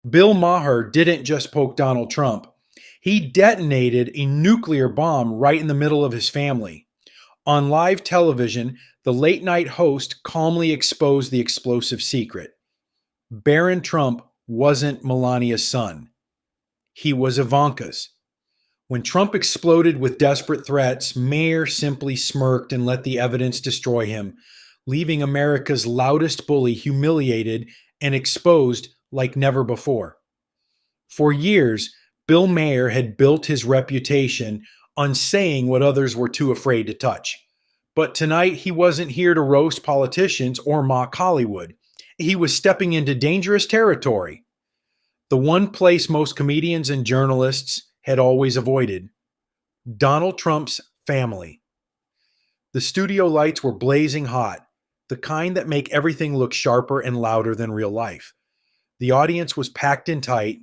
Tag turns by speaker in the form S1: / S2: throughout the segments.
S1: Bill Maher didn't just poke Donald Trump. He detonated a nuclear bomb right in the middle of his family. On live television, the late night host calmly exposed the explosive secret. Barron Trump wasn't Melania's son, he was Ivanka's. When Trump exploded with desperate threats, Mayer simply smirked and let the evidence destroy him, leaving America's loudest bully humiliated and exposed like never before. For years, Bill Maher had built his reputation on saying what others were too afraid to touch. But tonight, he wasn't here to roast politicians or mock Hollywood. He was stepping into dangerous territory, the one place most comedians and journalists had always avoided: Donald Trump's family. The studio lights were blazing hot, the kind that make everything look sharper and louder than real life. The audience was packed in tight,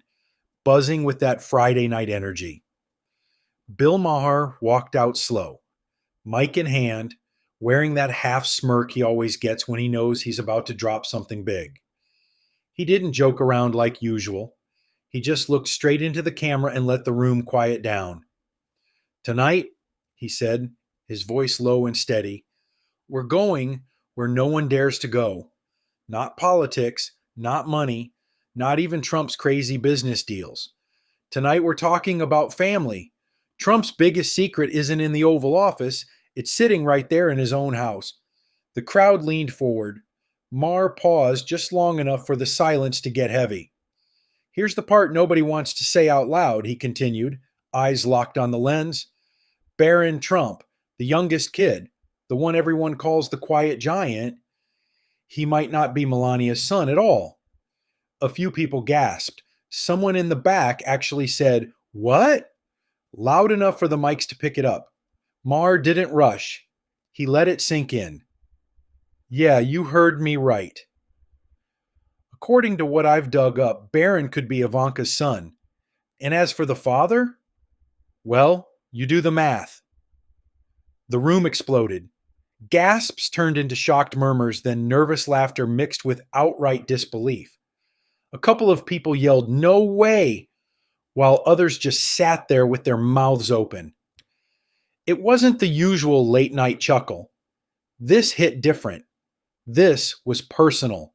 S1: buzzing with that Friday night energy. Bill Maher walked out slow, mic in hand, wearing that half smirk he always gets when he knows he's about to drop something big. He didn't joke around like usual. He just looked straight into the camera and let the room quiet down. "Tonight," he said, his voice low and steady, "we're going where no one dares to go. Not politics, not money, not even Trump's crazy business deals. Tonight we're talking about family. Trump's biggest secret isn't in the Oval Office, it's sitting right there in his own house." The crowd leaned forward. Maher paused just long enough for the silence to get heavy. "Here's the part nobody wants to say out loud," he continued, eyes locked on the lens. "Barron Trump, the youngest kid, the one everyone calls the quiet giant, he might not be Melania's son at all." A few people gasped. Someone in the back actually said, "What?" Loud enough for the mics to pick it up. Maher didn't rush. He let it sink in. "Yeah, you heard me right. According to what I've dug up, Barron could be Ivanka's son. And as for the father, well, you do the math." The room exploded. Gasps turned into shocked murmurs, then nervous laughter mixed with outright disbelief. A couple of people yelled, "No way!" while others just sat there with their mouths open. It wasn't the usual late night chuckle. This hit different. This was personal.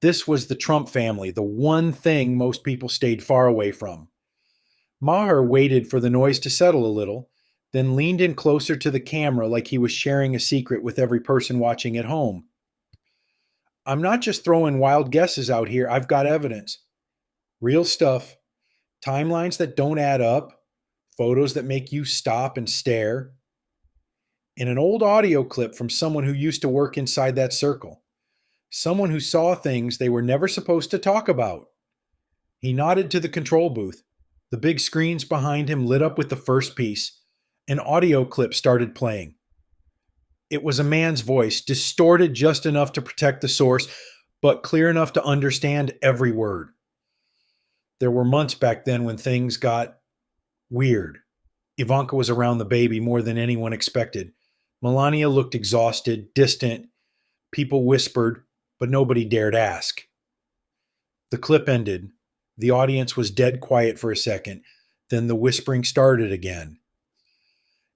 S1: This was the Trump family, the one thing most people stayed far away from. Maher waited for the noise to settle a little, then leaned in closer to the camera like he was sharing a secret with every person watching at home. "I'm not just throwing wild guesses out here, I've got evidence. Real stuff. Timelines that don't add up, photos that make you stop and stare, and an old audio clip from someone who used to work inside that circle. Someone who saw things they were never supposed to talk about." He nodded to the control booth. The big screens behind him lit up with the first piece. An audio clip started playing. It was a man's voice, distorted just enough to protect the source, but clear enough to understand every word. There were months back then when things got weird. Ivanka was around the baby more than anyone expected. Melania looked exhausted, distant. People whispered, but nobody dared ask. The clip ended. The audience was dead quiet for a second. Then the whispering started again.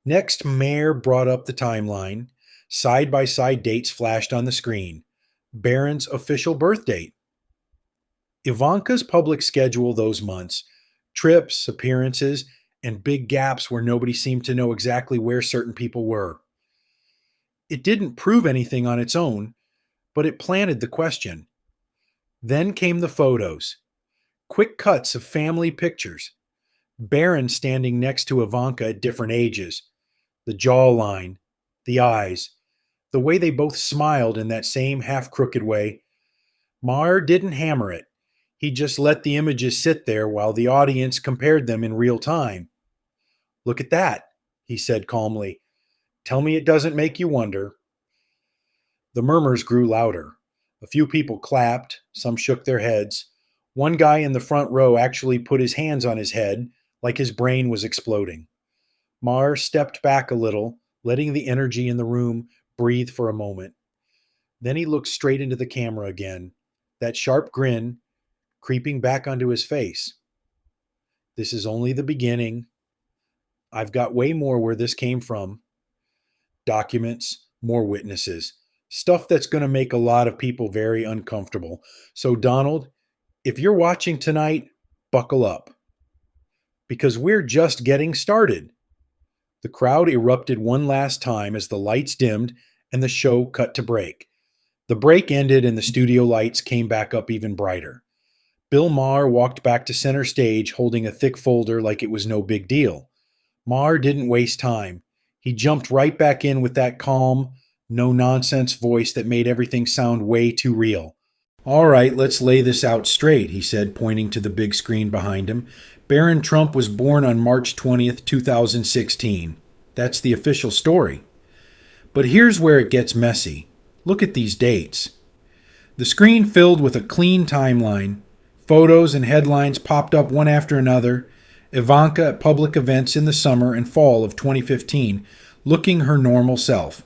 S1: Next, Mayer brought up the timeline. Side by side dates flashed on the screen. Barron's official birth date. Ivanka's public schedule those months, trips, appearances, and big gaps where nobody seemed to know exactly where certain people were. It didn't prove anything on its own, but it planted the question. Then came the photos. Quick cuts of family pictures. Barron standing next to Ivanka at different ages. The jawline, the eyes, the way they both smiled in that same half-crooked way. Maher didn't hammer it. He just let the images sit there while the audience compared them in real time. "Look at that," he said calmly. "Tell me it doesn't make you wonder." The murmurs grew louder. A few people clapped, some shook their heads. One guy in the front row actually put his hands on his head, like his brain was exploding. Maher stepped back a little, letting the energy in the room breathe for a moment. Then he looked straight into the camera again. That sharp grin, creeping back onto his face. This is only the beginning. I've got way more where this came from. Documents, more witnesses, stuff that's going to make a lot of people very uncomfortable. So, Donald, if you're watching tonight, buckle up because we're just getting started. The crowd erupted one last time as the lights dimmed and the show cut to break. The break ended and the studio lights came back up even brighter. Bill Maher walked back to center stage holding a thick folder like it was no big deal. Maher didn't waste time. He jumped right back in with that calm, no-nonsense voice that made everything sound way too real. "All right, let's lay this out straight," he said, pointing to the big screen behind him. "Barron Trump was born on March 20th, 2016. That's the official story. But here's where it gets messy. Look at these dates." The screen filled with a clean timeline. Photos and headlines popped up one after another. Ivanka at public events in the summer and fall of 2015, looking her normal self.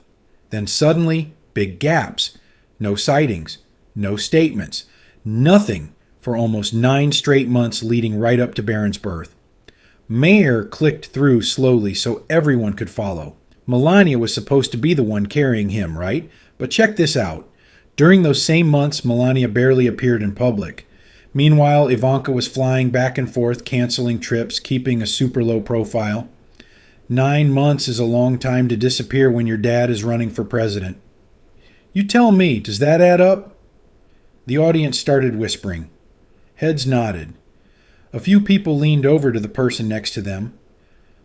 S1: Then suddenly, big gaps. No sightings. No statements. Nothing for almost 9 straight months leading right up to Barron's birth. Maher clicked through slowly so everyone could follow. Melania was supposed to be the one carrying him, right? But check this out. During those same months, Melania barely appeared in public. Meanwhile, Ivanka was flying back and forth, canceling trips, keeping a super low profile. 9 months is a long time to disappear when your dad is running for president. You tell me, does that add up? The audience started whispering. Heads nodded. A few people leaned over to the person next to them.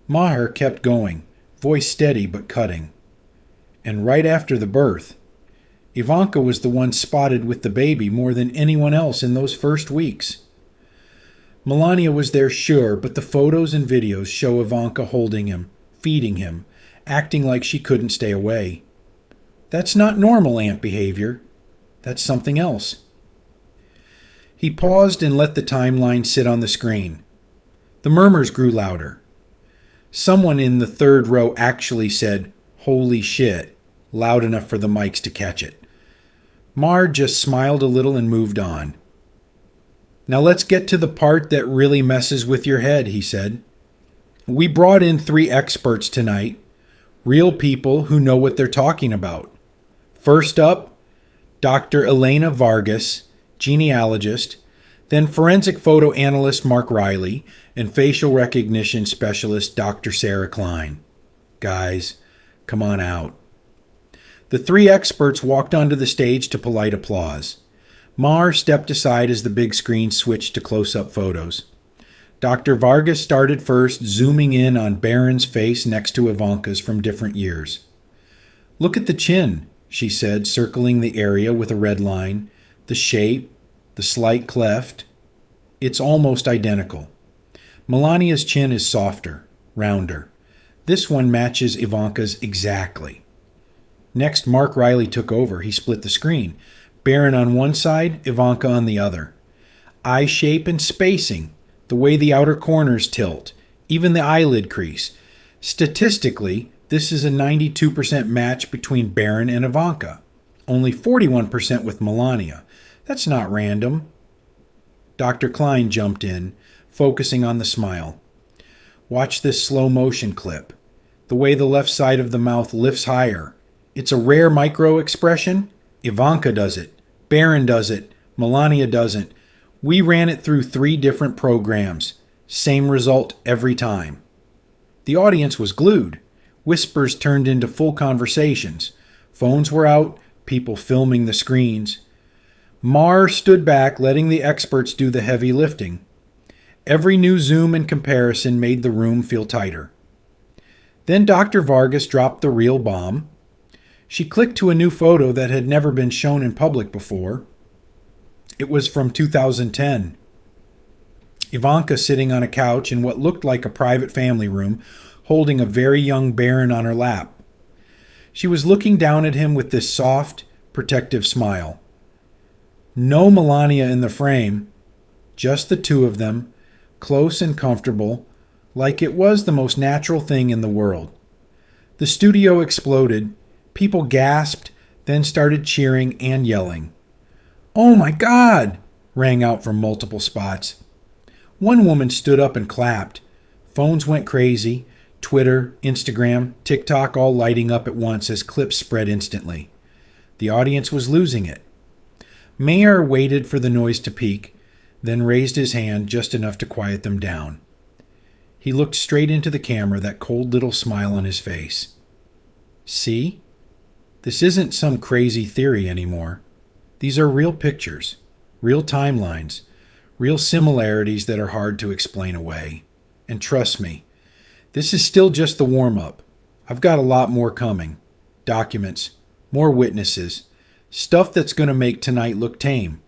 S1: Maher kept going, voice steady but cutting. And right after the birth, Ivanka was the one spotted with the baby more than anyone else in those first weeks. Melania was there, sure, but the photos and videos show Ivanka holding him, feeding him, acting like she couldn't stay away. That's not normal aunt behavior. That's something else. He paused and let the timeline sit on the screen. The murmurs grew louder. Someone in the third row actually said, "Holy shit," loud enough for the mics to catch it. Maher just smiled a little and moved on. "Now let's get to the part that really messes with your head," he said. "We brought in 3 experts tonight, real people who know what they're talking about. First up, Dr. Elena Vargas, genealogist, then forensic photo analyst Mark Riley, and facial recognition specialist Dr. Sarah Klein. Guys, come on out." The 3 experts walked onto the stage to polite applause. Maher stepped aside as the big screen switched to close-up photos. Dr. Vargas started first, zooming in on Barron's face next to Ivanka's from different years. "Look at the chin," she said, circling the area with a red line. "The shape, the slight cleft. It's almost identical. Melania's chin is softer, rounder. This one matches Ivanka's exactly." Next, Mark Riley took over. He split the screen. Barron on one side, Ivanka on the other. Eye shape and spacing, the way the outer corners tilt, even the eyelid crease. Statistically, this is a 92% match between Barron and Ivanka. Only 41% with Melania. That's not random. Dr. Klein jumped in, focusing on the smile. "Watch this slow motion clip. The way the left side of the mouth lifts higher. It's a rare micro expression. Ivanka does it. Barron does it. Melania doesn't. We ran it through 3 different programs. Same result every time." The audience was glued. Whispers turned into full conversations. Phones were out, people filming the screens. Maher stood back, letting the experts do the heavy lifting. Every new zoom and comparison made the room feel tighter. Then Dr. Vargas dropped the real bomb. She clicked to a new photo that had never been shown in public before. It was from 2010. Ivanka sitting on a couch in what looked like a private family room, holding a very young Barron on her lap. She was looking down at him with this soft, protective smile. No Melania in the frame, just the 2 of them, close and comfortable, like it was the most natural thing in the world. The studio exploded. People gasped, then started cheering and yelling. "Oh my God!" rang out from multiple spots. One woman stood up and clapped. Phones went crazy. Twitter, Instagram, TikTok all lighting up at once as clips spread instantly. The audience was losing it. Maher waited for the noise to peak, then raised his hand just enough to quiet them down. He looked straight into the camera, that cold little smile on his face. See? This isn't some crazy theory anymore. These are real pictures, real timelines, real similarities that are hard to explain away. And trust me, this is still just the warm-up. I've got a lot more coming. Documents, more witnesses, stuff that's going to make tonight look tame.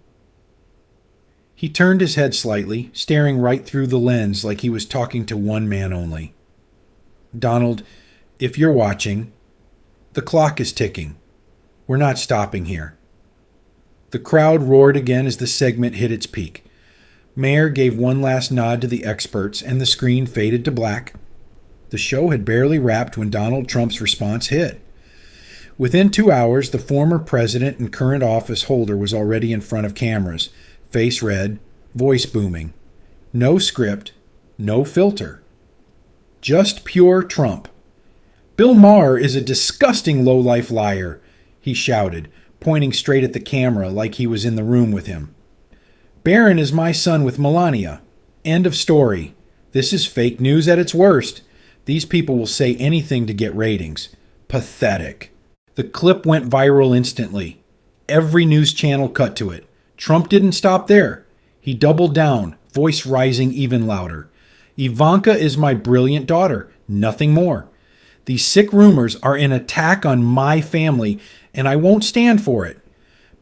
S1: He turned his head slightly, staring right through the lens like he was talking to one man only. Donald, if you're watching, the clock is ticking. We're not stopping here. The crowd roared again as the segment hit its peak. Maher gave one last nod to the experts, and the screen faded to black. The show had barely wrapped when Donald Trump's response hit. Within 2 hours, the former president and current office holder was already in front of cameras, face red, voice booming. No script, no filter. Just pure Trump. Bill Maher is a disgusting low-life liar, he shouted, pointing straight at the camera like he was in the room with him. Barron is my son with Melania. End of story. This is fake news at its worst. These people will say anything to get ratings. Pathetic. The clip went viral instantly. Every news channel cut to it. Trump didn't stop there. He doubled down, voice rising even louder. Ivanka is my brilliant daughter, nothing more. These sick rumors are an attack on my family, and I won't stand for it.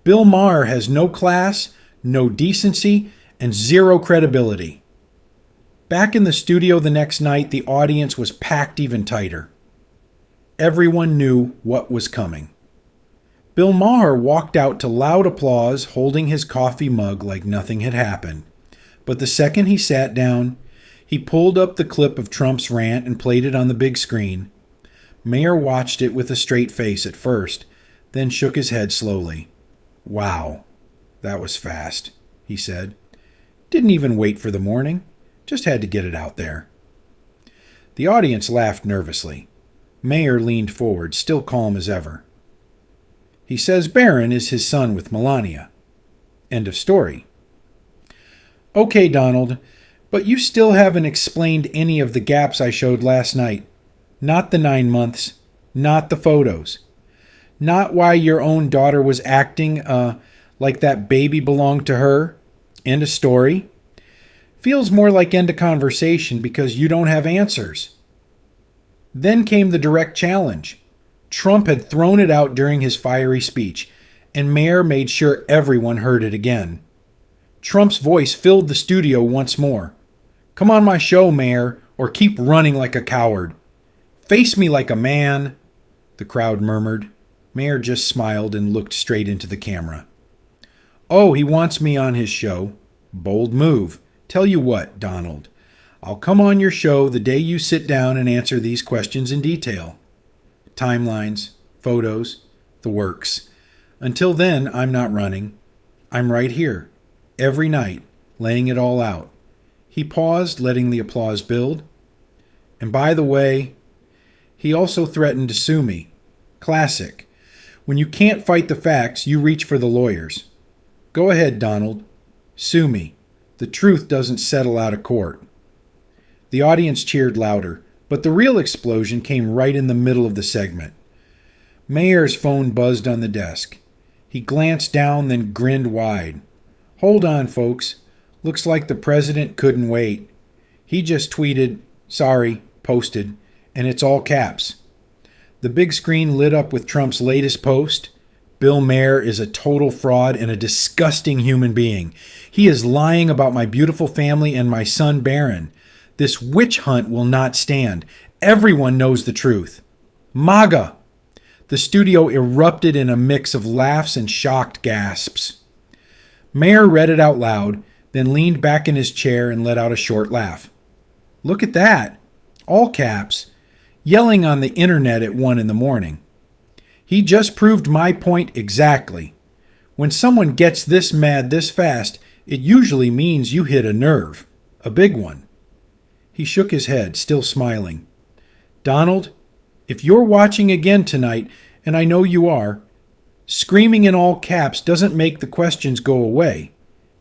S1: Bill Maher has no class, no decency, and zero credibility. Back in the studio the next night, the audience was packed even tighter. Everyone knew what was coming. Bill Maher walked out to loud applause, holding his coffee mug like nothing had happened. But the second he sat down, he pulled up the clip of Trump's rant and played it on the big screen. Maher watched it with a straight face at first, then shook his head slowly. Wow, that was fast, he said. Didn't even wait for the morning. Just had to get it out there. The audience laughed nervously. Maher leaned forward, still calm as ever. He says Barron is his son with Melania. End of story. Okay, Donald, but you still haven't explained any of the gaps I showed last night. Not the 9 months. Not the photos. Not why your own daughter was acting like that baby belonged to her. End of story. Feels more like end of conversation because you don't have answers. Then came the direct challenge. Trump had thrown it out during his fiery speech, and Maher made sure everyone heard it again. Trump's voice filled the studio once more. Come on my show, Maher, or keep running like a coward. Face me like a man, the crowd murmured. Maher just smiled and looked straight into the camera. Oh, he wants me on his show. Bold move. Tell you what, Donald, I'll come on your show the day you sit down and answer these questions in detail. Timelines, photos, the works. Until then, I'm not running. I'm right here, every night, laying it all out. He paused, letting the applause build. And by the way, he also threatened to sue me. Classic. When you can't fight the facts, you reach for the lawyers. Go ahead, Donald. Sue me. The truth doesn't settle out of court. The audience cheered louder, but the real explosion came right in the middle of the segment. Maher's phone buzzed on the desk. He glanced down, then grinned wide. Hold on, folks. Looks like the president couldn't wait. He just tweeted, sorry, posted, and it's all caps. The big screen lit up with Trump's latest post. Bill Maher is a total fraud and a disgusting human being. He is lying about my beautiful family and my son Barron. This witch hunt will not stand. Everyone knows the truth. MAGA! The studio erupted in a mix of laughs and shocked gasps. Maher read it out loud, then leaned back in his chair and let out a short laugh. Look at that! All caps. Yelling on the internet at 1 a.m. He just proved my point exactly. When someone gets this mad this fast, It usually means you hit a nerve, a big one. He shook his head, still smiling. Donald, if you're watching again tonight, and I know you are, screaming in all caps doesn't make the questions go away.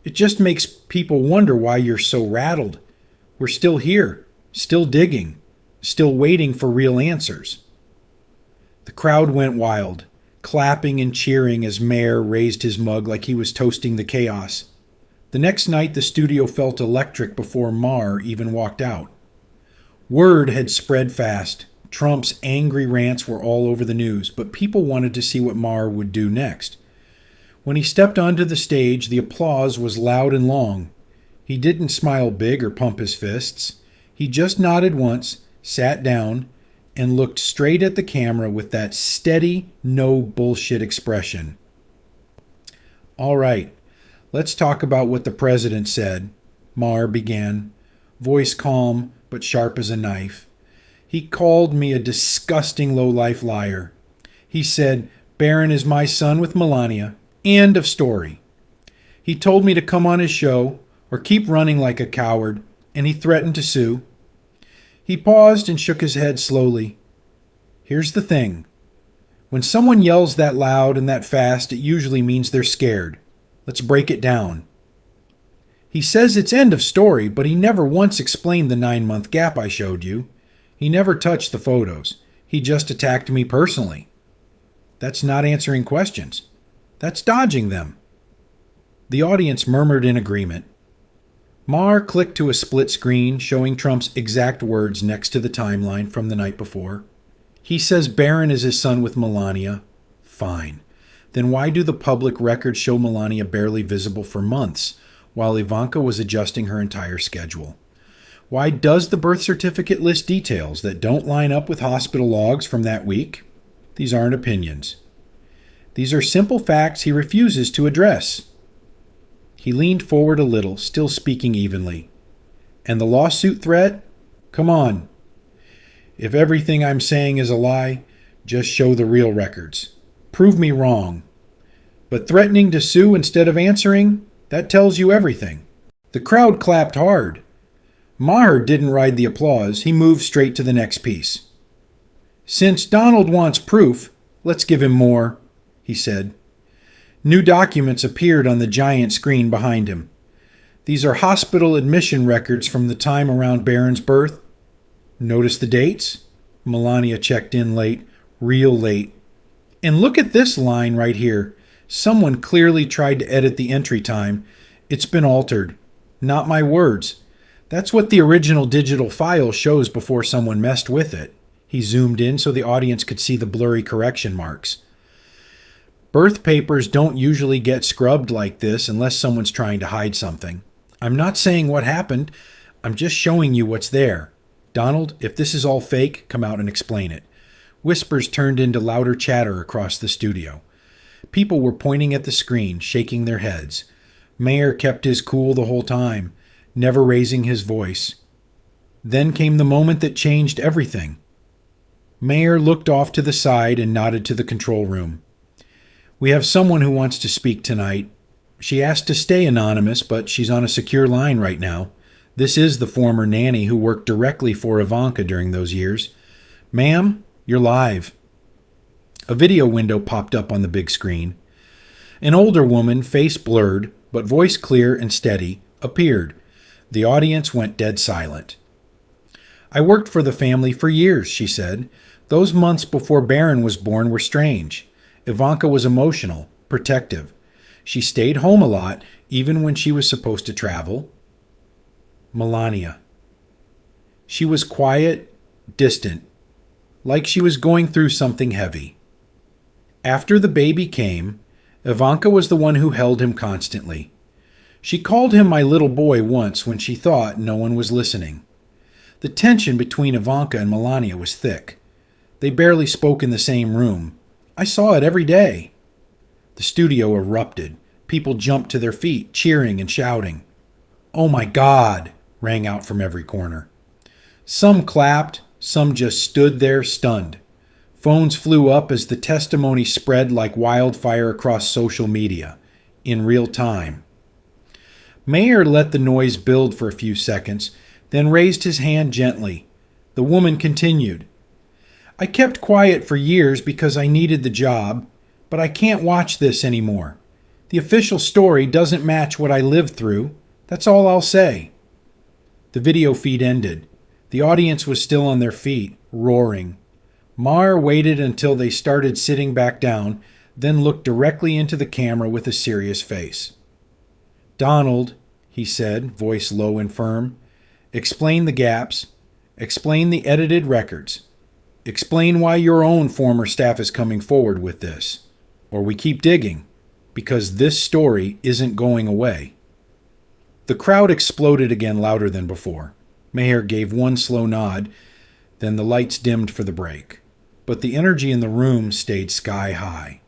S1: It just makes people wonder why you're so rattled. We're still here, still digging, still waiting for real answers. The crowd went wild, clapping and cheering as Maher raised his mug like he was toasting the chaos. The next night, the studio felt electric before Maher even walked out. Word had spread fast. Trump's angry rants were all over the news, but people wanted to see what Maher would do next. When he stepped onto the stage, the applause was loud and long. He didn't smile big or pump his fists. He just nodded once, sat down, and looked straight at the camera with that steady, no bullshit expression. All right, let's talk about what the president said, Maher began, voice calm but sharp as a knife. He called me a disgusting low-life liar. He said, Barron is my son with Melania. End of story. He told me to come on his show or keep running like a coward, and he threatened to sue. He paused and shook his head slowly. Here's the thing. When someone yells that loud and that fast, it usually means they're scared. Let's break it down. He says it's end of story, but he never once explained the 9-month gap I showed you. He never touched the photos. He just attacked me personally. That's not answering questions. That's dodging them. The audience murmured in agreement. Maher clicked to a split screen showing Trump's exact words next to the timeline from the night before. He says Barron is his son with Melania. Fine. Then why do the public records show Melania barely visible for months, while Ivanka was adjusting her entire schedule? Why does the birth certificate list details that don't line up with hospital logs from that week? These aren't opinions. These are simple facts he refuses to address. He leaned forward a little, still speaking evenly. And the lawsuit threat? Come on. If everything I'm saying is a lie, just show the real records. Prove me wrong. But threatening to sue instead of answering? That tells you everything. The crowd clapped hard. Maher didn't ride the applause. He moved straight to the next piece. Since Donald wants proof, let's give him more, he said. New documents appeared on the giant screen behind him. These are hospital admission records from the time around Barron's birth. Notice the dates? Melania checked in late, real late. And look at this line right here. Someone clearly tried to edit the entry time. It's been altered. Not my words. That's what the original digital file shows before someone messed with it. He zoomed in so the audience could see the blurry correction marks. Birth papers don't usually get scrubbed like this unless someone's trying to hide something. I'm not saying what happened. I'm just showing you what's there. Donald, if this is all fake, come out and explain it. Whispers turned into louder chatter across the studio. People were pointing at the screen, shaking their heads. Maher kept his cool the whole time, never raising his voice. Then came the moment that changed everything. Maher looked off to the side and nodded to the control room. We have someone who wants to speak tonight. She asked to stay anonymous, but she's on a secure line right now. This is the former nanny who worked directly for Ivanka during those years. Ma'am, you're live. A video window popped up on the big screen. An older woman, face blurred, but voice clear and steady, appeared. The audience went dead silent. I worked for the family for years, she said. Those months before Barron was born were strange. Ivanka was emotional, protective. She stayed home a lot, even when she was supposed to travel. Melania. She was quiet, distant, like she was going through something heavy. After the baby came, Ivanka was the one who held him constantly. She called him my little boy once when she thought no one was listening. The tension between Ivanka and Melania was thick. They barely spoke in the same room. I saw it every day. The studio erupted. People jumped to their feet, cheering and shouting. "Oh my God!" rang out from every corner. Some clapped, some just stood there stunned. Phones flew up as the testimony spread like wildfire across social media, in real time. Maher let the noise build for a few seconds, then raised his hand gently. The woman continued. I kept quiet for years because I needed the job, but I can't watch this anymore. The official story doesn't match what I lived through. That's all I'll say. The video feed ended. The audience was still on their feet, roaring. Maher waited until they started sitting back down, then looked directly into the camera with a serious face. Donald, he said, voice low and firm, explain the gaps. Explain the edited records. Explain why your own former staff is coming forward with this. Or we keep digging, because this story isn't going away. The crowd exploded again louder than before. Maher gave one slow nod, then the lights dimmed for the break. But the energy in the room stayed sky high.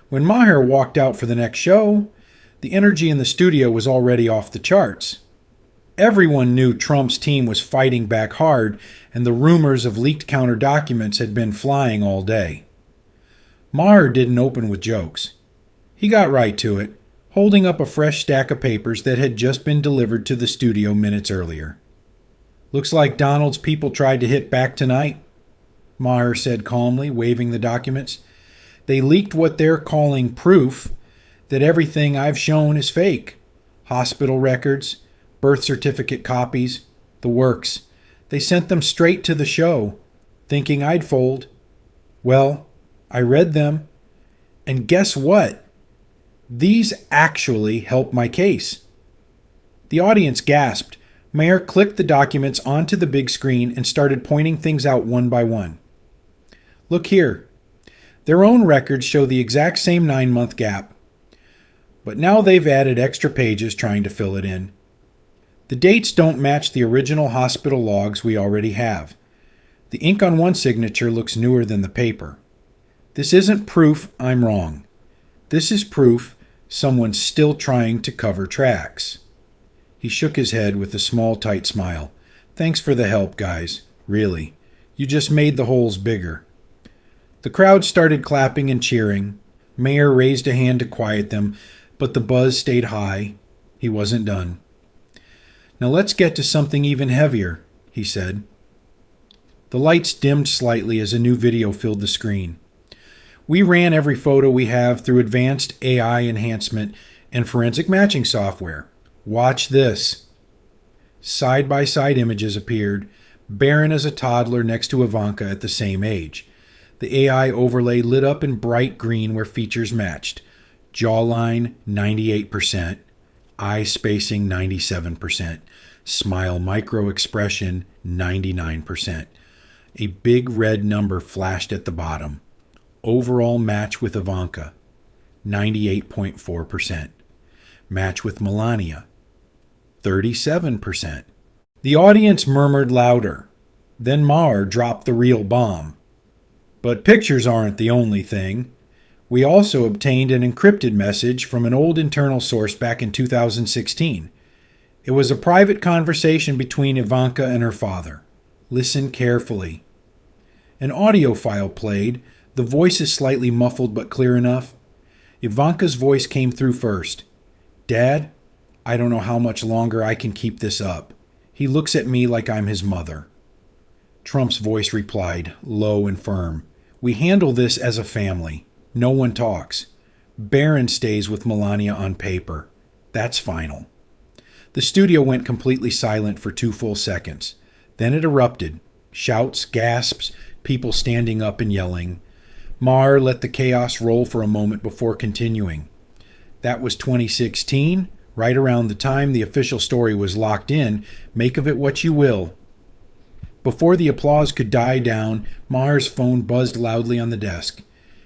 S1: When Maher walked out for the next show, the energy in the studio was already off the charts. Everyone knew Trump's team was fighting back hard, and the rumors of leaked counter documents had been flying all day. Maher didn't open with jokes. He got right to it, holding up a fresh stack of papers that had just been delivered to the studio minutes earlier. Looks like Donald's people tried to hit back tonight, Maher said calmly, waving the documents. They leaked what they're calling proof that everything I've shown is fake. Hospital records, birth certificate copies, the works. They sent them straight to the show, thinking I'd fold. Well, I read them, and guess what? These actually help my case. The audience gasped. Maher clicked the documents onto the big screen and started pointing things out one by one. Look here. Their own records show the exact same 9-month gap, but now they've added extra pages trying to fill it in. The dates don't match the original hospital logs we already have. The ink on one signature looks newer than the paper. This isn't proof I'm wrong. This is proof someone's still trying to cover tracks. He shook his head with a small, tight smile. Thanks for the help, guys. Really. You just made the holes bigger. The crowd started clapping and cheering. Maher raised a hand to quiet them, but the buzz stayed high. He wasn't done. Now let's get to something even heavier, he said. The lights dimmed slightly as a new video filled the screen. We ran every photo we have through advanced AI enhancement and forensic matching software. Watch this. Side-by-side images appeared, Barron as a toddler next to Ivanka at the same age. The AI overlay lit up in bright green where features matched. Jawline, 98%. Eye spacing, 97%. Smile micro expression, 99%. A big red number flashed at the bottom. Overall match with Ivanka, 98.4%. Match with Melania, 37%. The audience murmured louder. Then Maher dropped the real bomb. But pictures aren't the only thing. We also obtained an encrypted message from an old internal source back in 2016. It was a private conversation between Ivanka and her father. Listen carefully. An audio file played. The voice is slightly muffled but clear enough. Ivanka's voice came through first. Dad, I don't know how much longer I can keep this up. He looks at me like I'm his mother. Trump's voice replied, low and firm. We handle this as a family. No one talks. Barron stays with Melania on paper. That's final. The studio went completely silent for 2 full seconds. Then it erupted. Shouts, gasps, people standing up and yelling. Maher let the chaos roll for a moment before continuing. That was 2016, right around the time the official story was locked in. Make of it what you will. Before the applause could die down, Maher's phone buzzed loudly on the desk.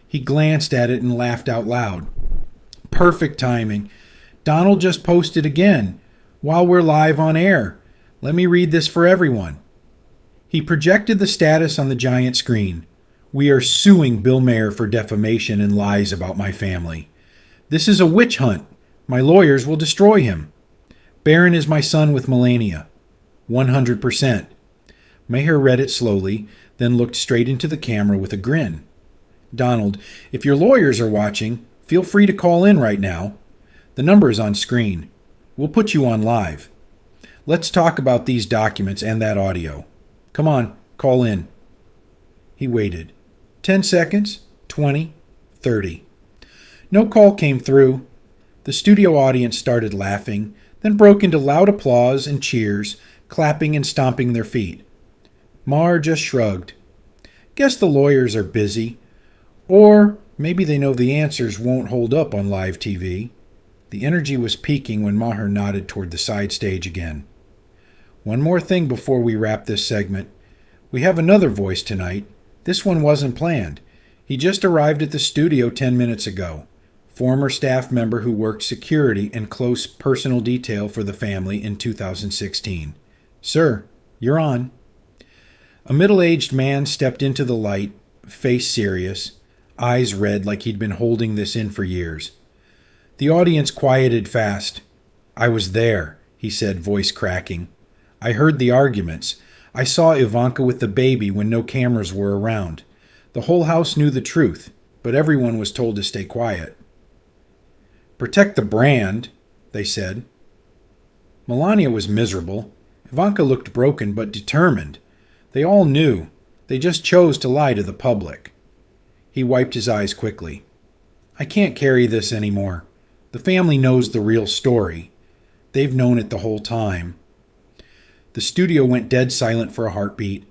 S1: He glanced at it and laughed out loud. Perfect timing. Donald just posted again, while we're live on air. Let me read this for everyone. He projected the status on the giant screen. We are suing Bill Maher for defamation and lies about my family. This is a witch hunt. My lawyers will destroy him. Barron is my son with Melania. 100%. Maher read it slowly, then looked straight into the camera with a grin. Donald, if your lawyers are watching, feel free to call in right now. The number is on screen. We'll put you on live. Let's talk about these documents and that audio. Come on, call in." He waited. 10 seconds, 20, 30. No call came through. The studio audience started laughing, then broke into loud applause and cheers, clapping and stomping their feet. Maher just shrugged. "Guess the lawyers are busy. Or maybe they know the answers won't hold up on live TV." The energy was peaking when Maher nodded toward the side stage again. "One more thing before we wrap this segment. We have another voice tonight. This one wasn't planned. He just arrived at the studio 10 minutes ago. Former staff member who worked security and close personal detail for the family in 2016. Sir, you're on." A middle-aged man stepped into the light, face serious, eyes red like he'd been holding this in for years. The audience quieted fast. "I was there," he said, voice cracking. "I heard the arguments. I saw Ivanka with the baby when no cameras were around. The whole house knew the truth, but everyone was told to stay quiet." "Protect the brand," they said. Melania was miserable. Ivanka looked broken but determined. They all knew. They just chose to lie to the public. He wiped his eyes quickly. "I can't carry this anymore. The family knows the real story. They've known it the whole time." The studio went dead silent for a heartbeat.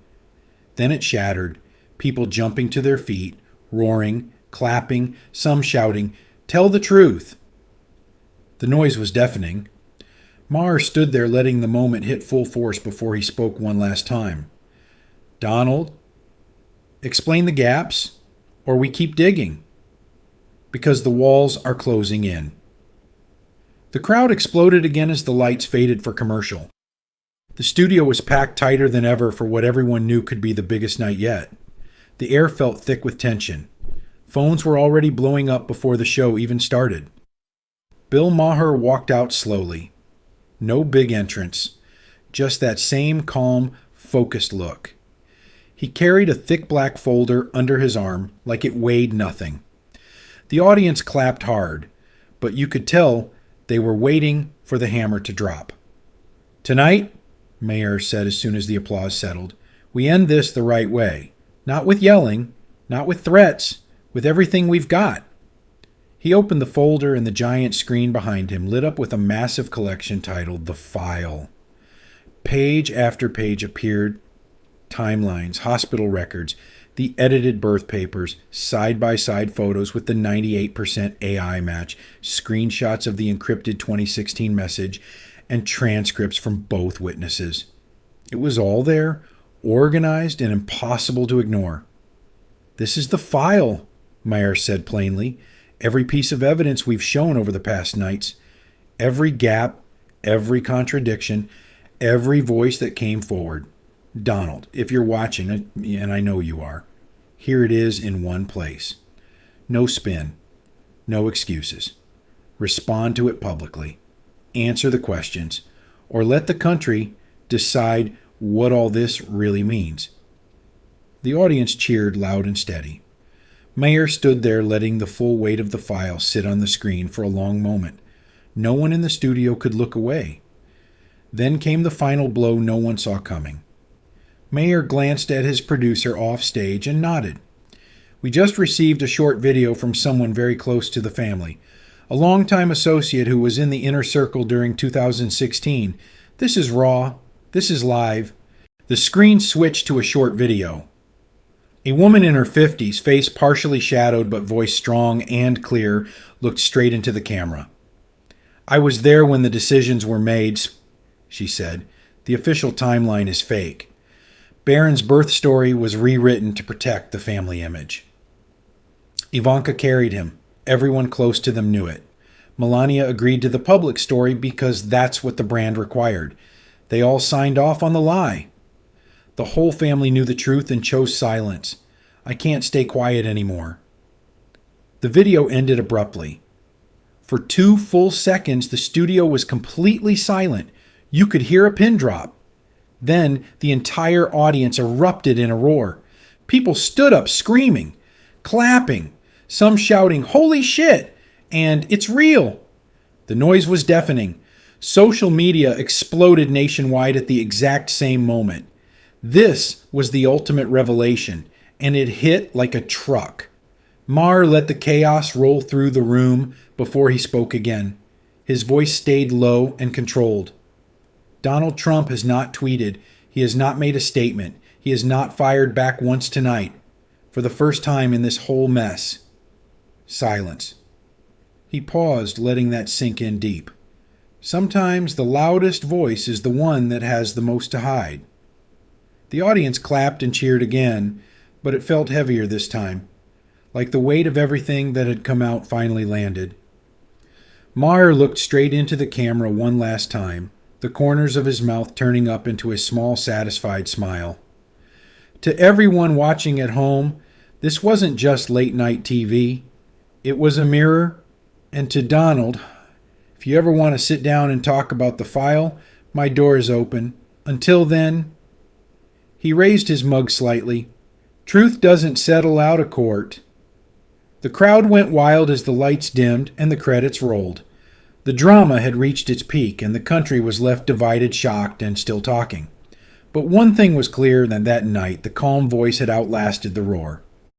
S1: Then it shattered, people jumping to their feet, roaring, clapping, some shouting, "Tell the truth!" The noise was deafening. Maher stood there letting the moment hit full force before he spoke one last time. "Donald, explain the gaps, or we keep digging. Because the walls are closing in." The crowd exploded again as the lights faded for commercial. The studio was packed tighter than ever for what everyone knew could be the biggest night yet. The air felt thick with tension. Phones were already blowing up before the show even started. Bill Maher walked out slowly. No big entrance, just that same calm, focused look. He carried a thick black folder under his arm like it weighed nothing. The audience clapped hard, but you could tell they were waiting for the hammer to drop. "Tonight," Maher said as soon as the applause settled, "we end this the right way. Not with yelling, not with threats, with everything we've got." He opened the folder and the giant screen behind him lit up with a massive collection titled The File. Page after page appeared. Timelines, hospital records, the edited birth papers, side-by-side photos with the 98% AI match, screenshots of the encrypted 2016 message, and transcripts from both witnesses. It was all there, organized and impossible to ignore. "This is the file," Maher said plainly. "Every piece of evidence we've shown over the past nights. Every gap, every contradiction, every voice that came forward. Donald, if you're watching, and I know you are, here it is in one place. No spin, no excuses. Respond to it publicly. Answer the questions, or let the country decide what all this really means." The audience cheered loud and steady. Maher stood there letting the full weight of the file sit on the screen for a long moment. No one in the studio could look away. Then came the final blow no one saw coming. Maher glanced at his producer off stage and nodded. "We just received a short video from someone very close to the family, a longtime associate who was in the inner circle during 2016. This is raw. This is live." The screen switched to a short video. A woman in her 50s, face partially shadowed but voice strong and clear, looked straight into the camera. "I was there when the decisions were made," she said. "The official timeline is fake. Baron's birth story was rewritten to protect the family image. Ivanka carried him. Everyone close to them knew it. Melania agreed to the public story because that's what the brand required. They all signed off on the lie. The whole family knew the truth and chose silence. I can't stay quiet anymore." The video ended abruptly. For 2 full seconds, the studio was completely silent. You could hear a pin drop. Then the entire audience erupted in a roar. People stood up screaming, clapping, some shouting, "Holy shit!" and "It's real!" The noise was deafening. Social media exploded nationwide at the exact same moment. This was the ultimate revelation, and it hit like a truck. Maher let the chaos roll through the room before he spoke again. His voice stayed low and controlled. Donald Trump has not tweeted. He has not made a statement. He has not fired back once tonight. For the first time in this whole mess. Silence. He paused, letting that sink in deep. Sometimes the loudest voice is the one that has the most to hide. The audience clapped and cheered again, but it felt heavier this time, like the weight of everything that had come out finally landed. Maher looked straight into the camera one last time, the corners of his mouth turning up into a small, satisfied smile. To everyone watching at home, this wasn't just late-night TV. It was a mirror, and to Donald, if you ever want to sit down and talk about the file, my door is open. Until then, he raised his mug slightly. Truth doesn't settle out of court. The crowd went wild as the lights dimmed and the credits rolled. The drama had reached its peak, and the country was left divided, shocked, and still talking. But one thing was clear that night, the calm voice had outlasted the roar.